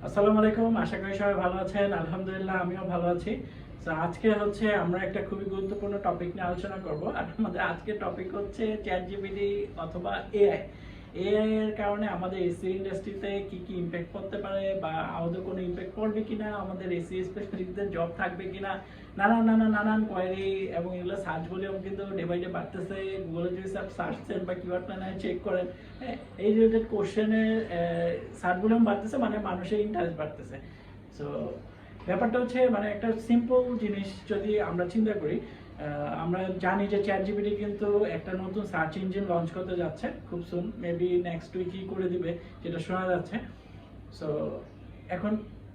আসসালামু আলাইকুম, আশা করি সবাই ভালো আছেন। আলহামদুলিল্লাহ আমিও ভালো আছি। তো আজকে আমরা একটা খুবই গুরুত্বপূর্ণ টপিক নিয়ে আলোচনা করব। আর আমাদের আজকের টপিক হচ্ছে চ্যাটজিপিটি অথবা এআই। এআই এর কারণে আমাদের এসি ইন্ডাস্ট্রিতে কি কি ইমপ্যাক্ট পড়তে পারে বা আদৌ কোনো ইমপ্যাক্ট পড়বে কিনা, আমাদের এসি স্পেশালিস্টদের জব থাকবে কিনা, নানান কোয়ারি এবং এগুলো সার্চ ভলিউম কিন্তু ডে বাই ডে বাড়তেছে। গুগলে যদি সার্চছেন বা কিওয়ার্ড প্ল্যানারে চেক করেন, এই রিলেটেড কোশ্চেনের সার্চ ভলিউম বাড়তেছে, মানে মানুষের ইন্টারেস্ট বাড়তেছে। সো ব্যাপারটা হচ্ছে মানে একটা সিম্পল জিনিস যদি আমরা চিন্তা করি, আমরা জানি যে চ্যাটজিপিটি কিন্তু একটা নতুন সার্চ ইঞ্জিন লঞ্চ করতে যাচ্ছে খুব সুন, মেবি নেক্সট উইকই করে দিবে যেটা শোনা যাচ্ছে। সো এখন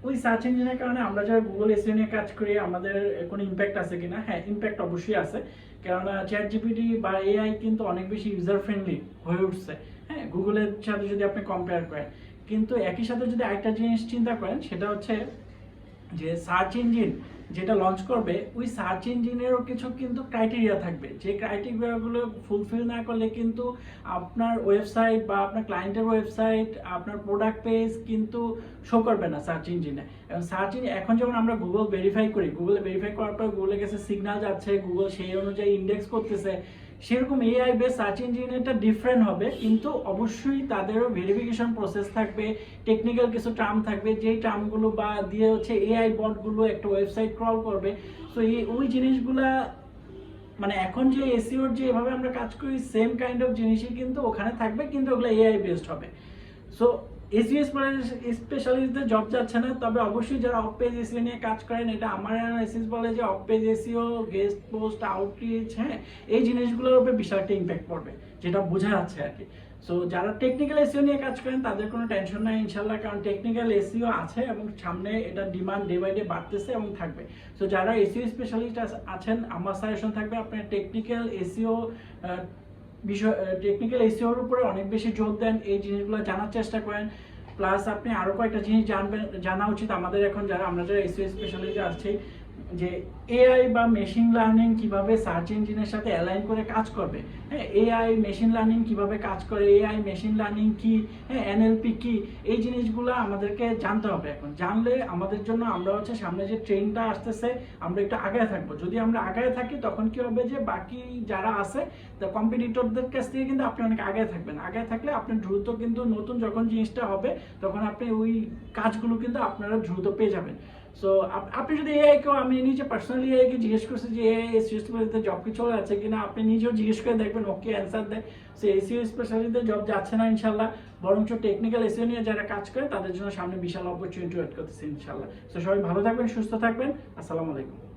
ওই সার্চ ইঞ্জিনের কারণে আমরা যারা গুগল এসইও নিয়ে কাজ করি আমাদের কোনো ইম্প্যাক্ট আছে কিনা? হ্যাঁ, ইম্প্যাক্ট অবশ্যই আছে, কেননা চ্যাটজিপিটি বা এআই কিন্তু অনেক বেশি ইউজার ফ্রেন্ডলি হয়ে উঠছে। হ্যাঁ, গুগলের সাথে যদি আপনি কম্পেয়ার করেন, কিন্তু একই সাথে যদি আরেকটা জিনিস চিন্তা করেন, সেটা হচ্ছে যে সার্চ ইঞ্জিন যেটা লঞ্চ করবে ওই সার্চ ইঞ্জিনেরও কিছু কিন্তু ক্রাইটেরিয়া থাকবে, যে ক্রাইটেরিয়াগুলো ফুলফিল না করলে কিন্তু আপনার ওয়েবসাইট বা আপনার ক্লায়েন্টের ওয়েবসাইট, আপনার প্রোডাক্ট পেজ কিন্তু শো করবে না সার্চ ইঞ্জিনে। এবং সার্চ ইঞ্জিন এখন যখন আমরা গুগল ভেরিফাই করি, গুগলে ভেরিফাই করার পর গুগলের কাছে সিগন্যাল যাচ্ছে, গুগল সেই অনুযায়ী ইন্ডেক্স করতেছে, সেরকম এআই বেস সার্চ ইঞ্জিনটা ডিফারেন্ট হবে, কিন্তু অবশ্যই তাদেরও ভেরিফিকেশন প্রসেস থাকবে, টেকনিক্যাল কিছু টার্ম থাকবে, যেই টার্মগুলো বা দিয়ে এআই বটগুলো একটা ওয়েবসাইট ক্রল করবে। সো ওই জিনিসগুলা মানে এখন যে এসইওর যে এভাবে আমরা কাজ করি সেম কাইন্ড অফ জিনিসই কিন্তু ওখানে থাকবে, কিন্তু ওগুলো এআই বেসড হবে। সো এসইও স্পেশালিস্টদের জব যাচ্ছে না, তবে অবশ্যই যারা অফ পেজ এসইও নিয়ে কাজ করেন, এটা আমার অ্যানালাইসিস বলে যে of page SEO, guest post, outreach, হ্যাঁ, এই জিনিসগুলোর উপরে বিশাল একটা ইম্প্যাক্ট পড়বে, যেটা বোঝা যাচ্ছে আর কি। সো যারা টেকনিক্যাল এসইও নিয়ে কাজ করেন তাদের কোনো টেনশন নাই ইনশাল্লাহ, কারণ টেকনিক্যাল এসইও আছে এবং সামনে এটা ডিমান্ড ডে বাই ডে বাড়তেছে এবং থাকবে। সো যারা এসইও স্পেশালিস্ট আছেন, আমার সাজেশন থাকবে আপনার টেকনিক্যাল এসইও বিষয়, টেকনিক্যাল এসইওর উপরে অনেক বেশি জোর দেন, এই জিনিসগুলো জানার চেষ্টা করেন। প্লাস আপনি আরও কয়েকটা জিনিস জানা উচিত আমাদের এখন আমরা যারা এসইও স্পেশালিস্ট আছি, যে এআই বা মেশিন লার্নিং কিভাবে সার্চ ইঞ্জিনের সাথে অ্যালাইন করে কাজ করবে। হ্যাঁ, এআই মেশিন লার্নিং কিভাবে কাজ করে, এআই মেশিন লার্নিং কি, হ্যাঁ, এনএলপি কি, এই জিনিসগুলো আমাদেরকে জানতে হবে। এখন জানলে আমাদের জন্য আমরা সামনে যে ট্রেনটা আসতেছে আমরা একটু আগায় থাকবো। যদি আমরা আগায় থাকি তখন কি হবে যে বাকি যারা আছে তা কম্পিটিটরদের কাছ থেকে কিন্তু আপনি অনেক আগায় থাকবেন। আগায় থাকলে আপনি দ্রুত কিন্তু নতুন যখন জিনিসটা হবে তখন আপনি ওই কাজগুলো কিন্তু আপনারা দ্রুত পেয়ে যাবেন। সো আপনি যদি এআইকেও, আমি নিজে পার্সোনালি এআইকে জিজ্ঞেস করছি যে এআই এসইও স্পেশালিস্টে জব কি চলে যাচ্ছে কিনা, আপনি নিজেও জিজ্ঞেস করে দেখবেন, ওকে অ্যান্সার দেয়। সো এসইও স্পেশালিস্টে জব যাচ্ছে না ইনশাল্লাহ, বরঞ্চ টেকনিক্যাল এসইও নিয়ে যারা কাজ করে তাদের জন্য সামনে বিশাল অপরচুনিটি ওয়েট করতেছে ইনশাল্লাহ। সো সবাই ভালো থাকবেন, সুস্থ থাকবেন। আসসালামু আলাইকুম।